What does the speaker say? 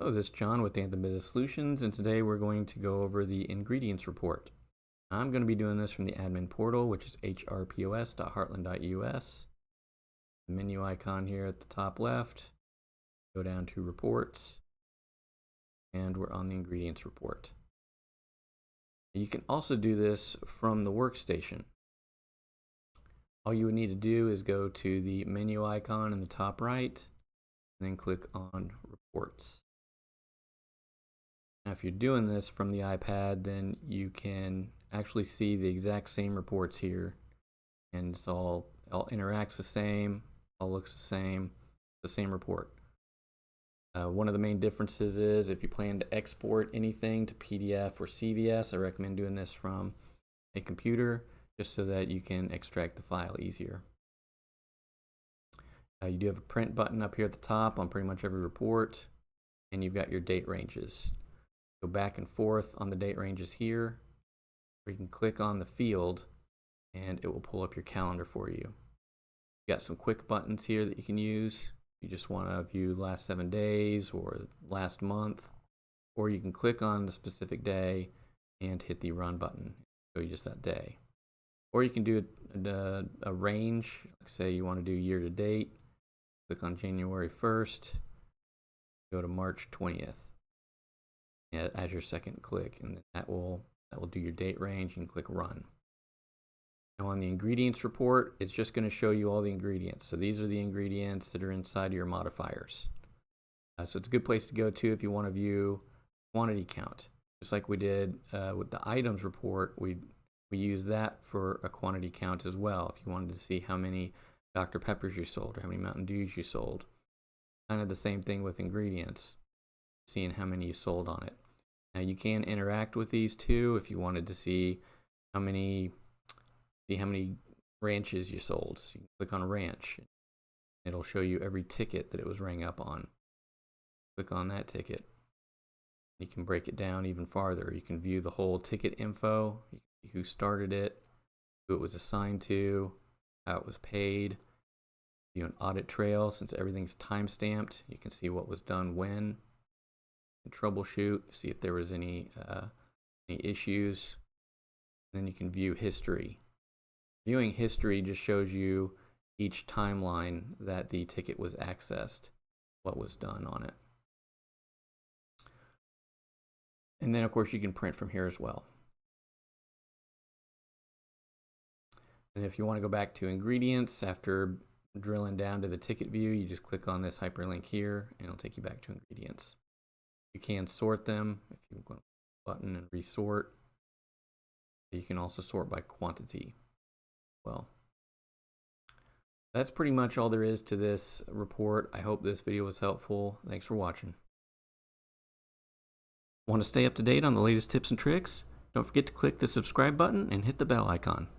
Hello, this is John with Anthem Business Solutions, and today we're going to go over the ingredients report. I'm going to be doing this from the admin portal, which is hrpos.heartland.us. The menu icon here at the top left, go down to reports, and we're on the ingredients report. You can also do this from the workstation. All you would need to do is go to the menu icon in the top right, and then click on reports. Now, if you're doing this from the iPad, then you can actually see the exact same reports here, and it's all interacts the same, all looks the same report. One of the main differences is if you plan to export anything to PDF or CVS, I recommend doing this from a computer just so that you can extract the file easier. You do have a print button up here at the top on pretty much every report, and you've got your date ranges. Go back and forth on the date ranges here, or you can click on the field and it will pull up your calendar for you. You got some quick buttons here that you can use. You just want to view the last 7 days or last month, or you can click on the specific day and hit the run button, show you just that day. Or you can do a range, like say you want to do year to date, click on January 1st, go to March 20th. As your second click, and that will do your date range, and click run. Now on the ingredients report, it's just going to show you all the ingredients. So these are the ingredients that are inside of your modifiers. So it's a good place to go to if you want to view quantity count. Just like we did with the items report, we use that for a quantity count as well. If you wanted to see how many Dr. Peppers you sold or how many Mountain Dews you sold. Kind of the same thing with ingredients, seeing how many you sold on it. Now you can interact with these too if you wanted to see how many ranches you sold. So you can click on ranch. It'll show you every ticket that it was rang up on. Click on that ticket. You can break it down even farther. You can view the whole ticket info, who started it, who it was assigned to, how it was paid. View an audit trail since everything's time stamped. You can see what was done when. Troubleshoot, see if there was any issues. And then you can view history. Viewing history just shows you each timeline that the ticket was accessed, what was done on it. And then of course you can print from here as well. And if you want to go back to ingredients after drilling down to the ticket view, you just click on this hyperlink here and it'll take you back to ingredients. You can sort them if you go to the button and resort. You can also sort by quantity. Well, that's pretty much all there is to this report. I hope this video was helpful. Thanks for watching. Want to stay up to date on the latest tips and tricks? Don't forget to click the subscribe button and hit the bell icon.